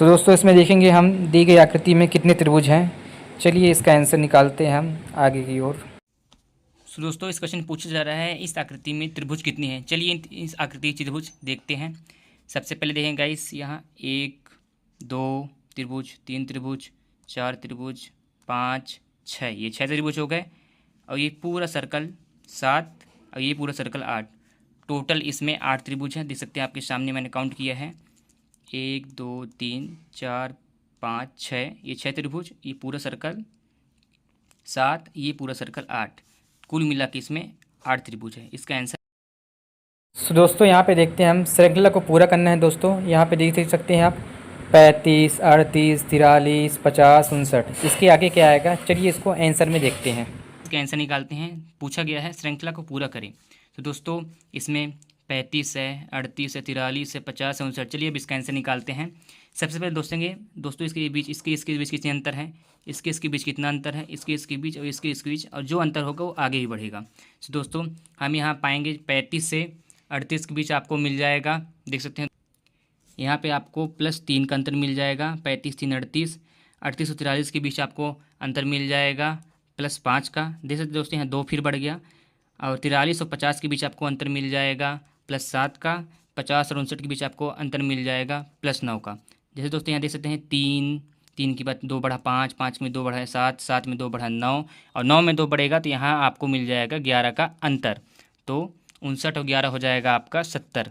सो दोस्तों इसमें देखेंगे हम दी गई आकृति में कितने त्रिभुज हैं। चलिए इसका आंसर निकालते हैं हम आगे की ओर। सो दोस्तों इस क्वेश्चन पूछा जा रहा है इस आकृति में त्रिभुज कितनी है। चलिए इस आकृति की त्रिभुज देखते हैं। सबसे पहले देखें गाइस, यहाँ 1 2 त्रिभुज, 3 त्रिभुज, 4 त्रिभुज, 5 6, ये 6 त्रिभुज हो गए। और ये पूरा सर्कल 7 और ये पूरा सर्कल 8। टोटल इसमें 8 त्रिभुज हैं। देख सकते हैं आपके सामने मैंने काउंट किया है 1 2 3 4 5 6, ये 6 त्रिभुज, ये पूरा सर्कल 7, ये पूरा सर्कल 8। कुल मिला के इसमें 8 त्रिभुज है। इसका आंसर। सो दोस्तों यहाँ पे देखते हैं हम श्रृंखला को पूरा करना है। दोस्तों यहाँ पे देख सकते हैं आप 35 38 43 50 59। इसके आगे क्या आएगा, चलिए इसको आंसर में देखते हैं। इसका आंसर निकालते हैं। पूछा गया है श्रृंखला को पूरा करें। तो दोस्तों इसमें 35 है, 38 है, 43 है, 50 है, 59। चलिए अब इसका आंसर निकालते हैं। सबसे पहले दोस्तों इसके बीच इसके बीच कितने अंतर है, इसके बीच कितना अंतर है, इसके बीच और इसके बीच, और जो अंतर होगा वो आगे ही बढ़ेगा। तो दोस्तों हम यहाँ पाएंगे 35 से 38 के बीच आपको मिल जाएगा, देख सकते हैं यहाँ पे आपको +3 का अंतर मिल जाएगा। 35 3 38, 38 और 43 के बीच आपको अंतर मिल जाएगा +5 का। देख सकते दोस्तों यहाँ 2 फिर बढ़ गया। और 43 और 50 के बीच आपको अंतर मिल जाएगा +7 का। 50 और 59 के बीच आपको अंतर मिल जाएगा +9 का। जैसे दोस्तों यहाँ देख सकते हैं 3 के बाद 2 बढ़ा 5, 5 में 2 बढ़ा 7, 7 में 2 बढ़ा 9, और 9 में 2 बढ़ेगा तो यहाँ आपको मिल जाएगा 11 का अंतर। तो 59 और 11 हो जाएगा आपका 70।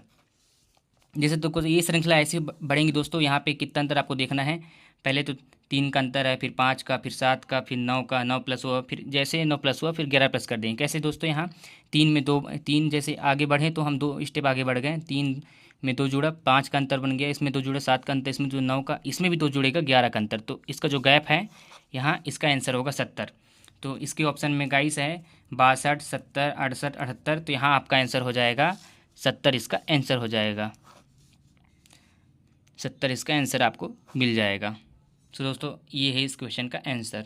जैसे तो ये श्रृंखला ऐसे बढ़ेंगी दोस्तों। यहाँ पे कितना अंतर आपको देखना है, पहले तो 3 का अंतर है, फिर 5 का, फिर 7 का, फिर 9 का, 9 प्लस हुआ, फिर जैसे 9 प्लस हुआ फिर 11 प्लस कर देंगे। कैसे दोस्तों, यहाँ 3 जैसे आगे बढ़े तो हम 2 स्टेप आगे बढ़ गए। 3 में 2 जुड़ा, 5 का अंतर बन गया, इसमें 2 जुड़ा, 7 का अंतर, इसमें जो 9 का, इसमें भी 2 जुड़ेगा, 11 का अंतर। तो इसका जो गैप है यहाँ, इसका आंसर होगा 70। तो इसके ऑप्शन में गाइस है 62 70 68 78। तो यहाँ आपका आंसर हो जाएगा 70, इसका आंसर हो जाएगा 70, इसका आंसर आपको मिल जाएगा। सो दोस्तों ये है इस क्वेश्चन का आंसर।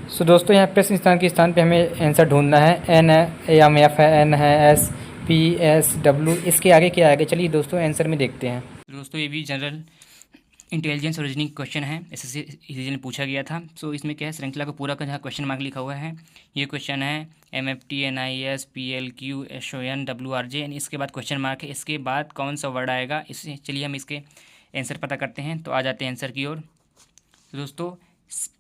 सो दोस्तों यहाँ प्रश्न स्थान के स्थान पे हमें आंसर ढूंढना है। एन है या में एफ है, एन है, एस पी एस डब्ल्यू, इसके आगे क्या आएगा, चलिए दोस्तों आंसर में देखते हैं। दोस्तों ये भी जनरल इंटेलिजेंस और रीजनिंग क्वेश्चन है, एसएससी रीजन पूछा गया था। सो इसमें क्या है, श्रृंखला को पूरा कर, जहाँ क्वेश्चन मार्क लिखा हुआ है। ये क्वेश्चन है MFT NIS PLQ SON WRJ, इसके बाद क्वेश्चन मार्क है। इसके बाद कौन सा वर्ड आएगा, इससे चलिए हम इसके आंसर पता करते हैं। तो आ जाते हैं आंसर की ओर। तो दोस्तों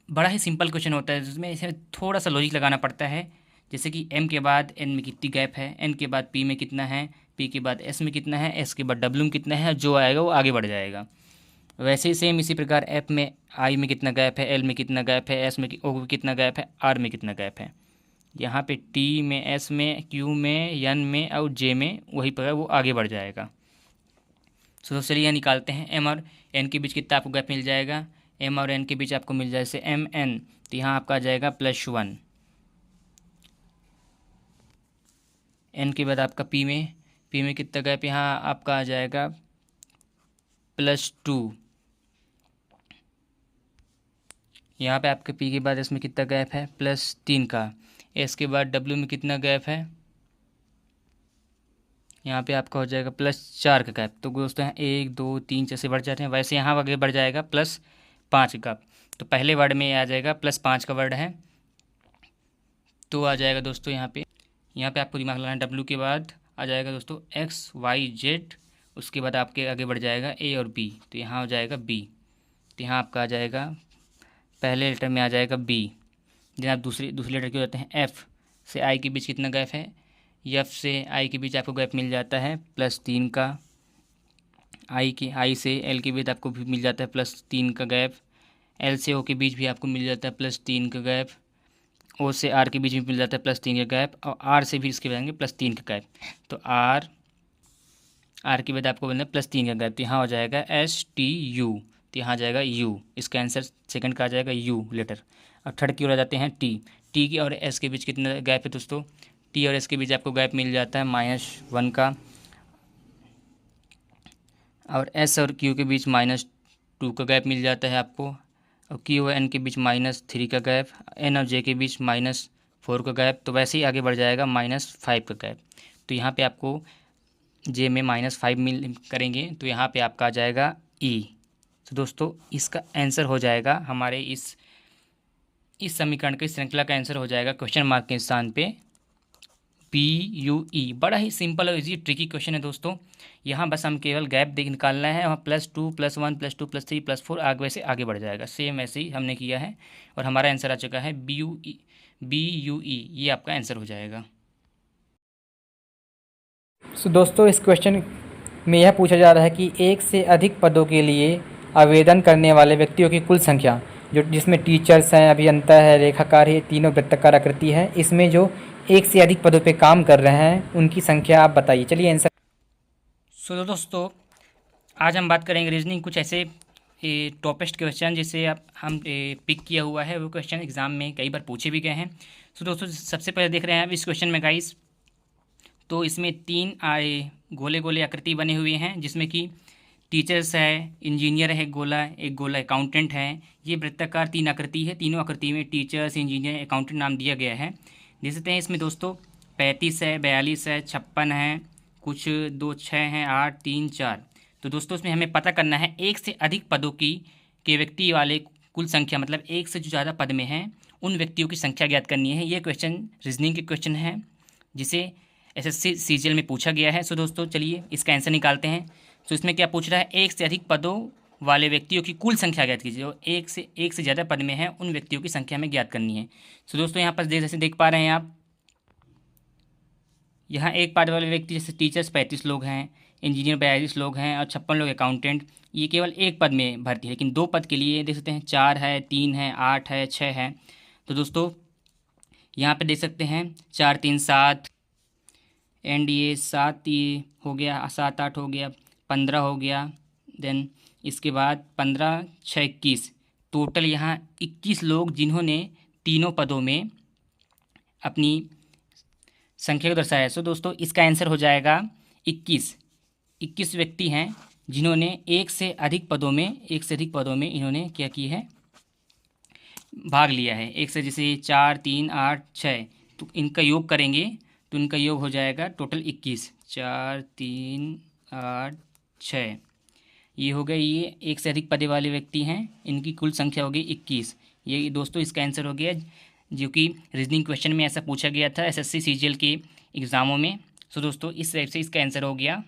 बड़ा ही सिंपल क्वेश्चन होता है, जिसमें इसे थोड़ा सा लॉजिक लगाना पड़ता है। जैसे कि M के बाद N में कितनी गैप है, N के बाद P में कितना है, P के बाद S में कितना है, S के बाद W में कितना है, जो आएगा वो आगे बढ़ जाएगा। वैसे ही सेम इसी प्रकार F में I में कितना गैप है, L में कितना गैप है, S में O में कितना गैप है, R में कितना गैप है। यहाँ पे T में, S में, Q में, N में और J में वही प्रकार वो आगे बढ़ जाएगा। तो चलिए यहाँ निकालते हैं। M और N के बीच कितना आपको गैप मिल जाएगा, M और N के बीच आपको मिल जाए जैसे MN, तो यहाँ आपका आ जाएगा +1। N के बाद आपका P में कितना गैप, यहाँ आपका आ जाएगा +2। यहाँ पे आपके P के बाद इसमें कितना गैप है, +3 का। S के बाद W में कितना गैप है, यहाँ पे आपका हो जाएगा +4 का गैप। तो दोस्तों यहाँ 1 2 3 जैसे बढ़ जाते हैं, वैसे यहाँ आगे बढ़ जाएगा +5 का। तो पहले वर्ड में आ जाएगा +5 का वर्ड है, तो आ जाएगा दोस्तों यहाँ पे आपको दिमाग लगाना है। W के बाद आ जाएगा दोस्तों X Y Z, उसके बाद आपके आगे बढ़ जाएगा A और B, तो यहाँ हो जाएगा B। तो यहाँ आपका आ जाएगा पहले लेटर में आ जाएगा B। जब आप दूसरे लेटर के हो जाते हैं F से I के बीच कितना गैप है, F से I के बीच आपको गैप मिल जाता है +3 का। I से L के बीच आपको भी मिल जाता है +3 का गैप। L से O के बीच भी आपको मिल जाता है +3 का गैप। O से R के बीच में मिल जाता है +3 का गैप, और R से भी इसके बनेंगे +3 का गैप। तो R के बाद आपको बनना है +3 का गैप, तो यहाँ हो जाएगा STU, तो यहाँ आ जाएगा U। इसका आंसर सेकंड का आ जाएगा U लेटर। और थर्ड की ओर आ जाते हैं T की और S के बीच कितना गैप है दोस्तों, T और S के बीच आपको गैप मिल जाता है -1 का। और S और Q के बीच -2 का गैप मिल जाता है आपको। और Q और N के बीच -3 का गैप, N और J के बीच -4 का गैप। तो वैसे ही आगे बढ़ जाएगा -5 का गैप। तो यहाँ पे आपको J में -5 करेंगे, तो यहाँ पे आपका आ जाएगा E। तो दोस्तों इसका आंसर हो जाएगा हमारे इस समीकरण के श्रृंखला का आंसर हो जाएगा क्वेश्चन मार्क के स्थान पे PUE। बड़ा ही सिंपल और इजी ट्रिकी क्वेश्चन है दोस्तों। यहाँ बस हम केवल गैप देख निकालना है, वहाँ +2 +1 +2 +3 +4 आगे से आगे बढ़ जाएगा। सेम ऐसे ही हमने किया है और हमारा आंसर आ चुका है BUE। ये आपका आंसर हो जाएगा। दोस्तों इस क्वेश्चन में यह पूछा जा रहा है कि एक से अधिक पदों के लिए आवेदन करने वाले व्यक्तियों की कुल संख्या, जो जिसमें टीचर्स हैं, अभियंता है, लेखाकार है, तीनों वृत्ताकार आकृति है, इसमें जो एक से अधिक पदों पे काम कर रहे हैं उनकी संख्या आप बताइए। चलिए आंसर। सो दोस्तों आज हम बात करेंगे रीजनिंग, कुछ ऐसे टॉपेस्ट क्वेश्चन जिसे हम पिक किया हुआ है। वो क्वेश्चन एग्जाम में कई बार पूछे भी गए हैं। सो दोस्तों सबसे पहले देख रहे हैं आप इस क्वेश्चन में गाइस, तो इसमें 3 गोले गोले आकृति बने हुए हैं, जिसमें कि टीचर्स है, इंजीनियर है, एक गोला अकाउंटेंट है। ये वृत्ताकार 3 आकृति है। तीनों आकृति में टीचर्स, इंजीनियर, अकाउंटेंट नाम दिया गया है। देख सकते हैं इसमें दोस्तों 35 है, 42 है, 56 है, कुछ 2 6 हैं, 8 3 4। तो दोस्तों इसमें हमें पता करना है एक से अधिक पदों के व्यक्ति वाले कुल संख्या, मतलब एक से जो ज़्यादा पद में हैं उन व्यक्तियों की संख्या ज्ञात करनी है। ये क्वेश्चन रीजनिंग के क्वेश्चन है जिसे SSC CGL में पूछा गया है। सो दोस्तों चलिए इसका आंसर निकालते हैं। तो इसमें क्या पूछ रहा है, एक से अधिक पदों वाले व्यक्तियों की कुल संख्या ज्ञात कीजिए। और एक से ज़्यादा पद में है उन व्यक्तियों की संख्या हमें ज्ञात करनी है। सो दोस्तों यहाँ पर जैसे देख पा रहे हैं आप, यहाँ एक पद वाले व्यक्ति जैसे टीचर्स 35 लोग हैं, इंजीनियर 42 लोग हैं और 56 लोग अकाउंटेंट। ये केवल एक पद में भर्ती है, लेकिन 2 पद के लिए देख सकते हैं 4 है, 3 है, 8 है, 6 है। तो दोस्तों यहाँ पे देख सकते हैं 4 3 7 एंड ये 7 ये हो गया, 7 8 हो गया, 15 हो गया। देन इसके बाद 15 6 21, टोटल यहाँ 21 लोग जिन्होंने तीनों पदों में अपनी संख्या को दर्शाया है। सो दोस्तों इसका आंसर हो जाएगा 21 व्यक्ति हैं जिन्होंने एक से अधिक पदों में इन्होंने क्या की है, भाग लिया है। एक से जैसे 4 3 8 6, तो इनका योग करेंगे तो इनका योग हो जाएगा टोटल 21। 4 3 8 6 ये हो गए, ये एक से अधिक पदे वाले व्यक्ति हैं, इनकी कुल संख्या हो गई 21। ये दोस्तों इसका आंसर हो गया, जो कि रीजनिंग क्वेश्चन में ऐसा पूछा गया था SSC CGL के एग्ज़ामों में। सो दोस्तों इस टाइप से इसका आंसर हो गया।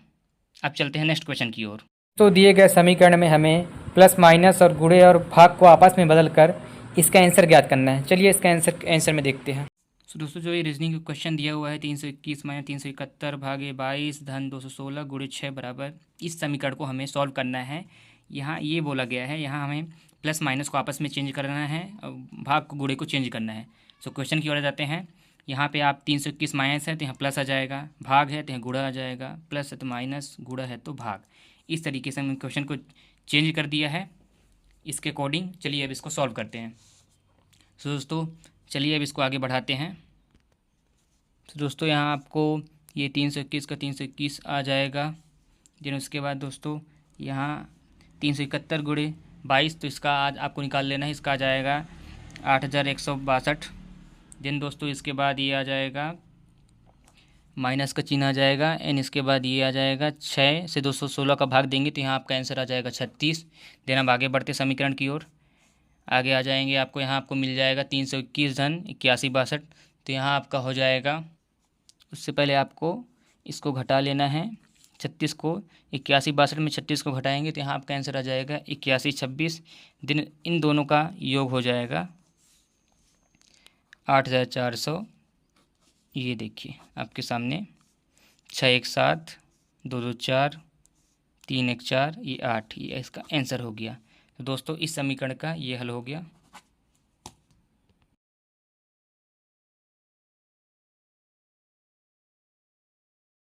अब चलते हैं नेक्स्ट क्वेश्चन की ओर। तो दिए गए समीकरण में हमें प्लस माइनस और गुणे और भाग को आपस में बदलकर इसका आंसर ज्ञात करना है। चलिए इसका आंसर में देखते हैं। सो दोस्तों जो ये रीजनिंग क्वेश्चन दिया हुआ है 321 - 371 भागे 22 धन 216 गुणे 6 बराबर, इस समीकरण को हमें सॉल्व करना है। यहाँ ये बोला गया है, यहाँ हमें प्लस माइनस को आपस में चेंज करना है और भाग को गुणे को चेंज करना है। सो क्वेश्चन की ओर जाते हैं। यहाँ पे आप 321 माइनस है तो यहाँ प्लस आ जाएगा, भाग है तो यहाँ गुणा आ जाएगा, प्लस है तो माइनस, गुणा है तो भाग। इस तरीके से हमने क्वेश्चन को चेंज कर दिया है इसके अकॉर्डिंग। चलिए अब इसको सॉल्व करते हैं। सो दोस्तों चलिए अब इसको आगे बढ़ाते हैं। तो दोस्तों यहाँ आपको ये 321 का 321 आ जाएगा। देन उसके बाद दोस्तों यहाँ 371 गुणे 22, तो इसका आज आपको निकाल लेना है, इसका आ जाएगा 8162। देन दोस्तों इसके बाद ये आ जाएगा, माइनस का चिन्ह आ जाएगा, एंड इसके बाद ये आ जाएगा 6 से 216 का भाग देंगे तो यहाँ आपका आंसर आ जाएगा 36। देन अब आगे बढ़ते समीकरण की ओर आगे आ जाएंगे। आपको यहाँ आपको मिल जाएगा 321 धन 8162, तो यहाँ आपका हो जाएगा, उससे पहले आपको इसको घटा लेना है 36 को, 8162 में 36 को घटाएंगे तो यहाँ आपका आंसर आ जाएगा 8126। दिन इन दोनों का योग हो जाएगा 8400। ये देखिए आपके सामने 6 1 7 2 2 4 3 1 4, ये 8, ये इसका आंसर हो गया। तो दोस्तों इस समीकरण का ये हल हो गया।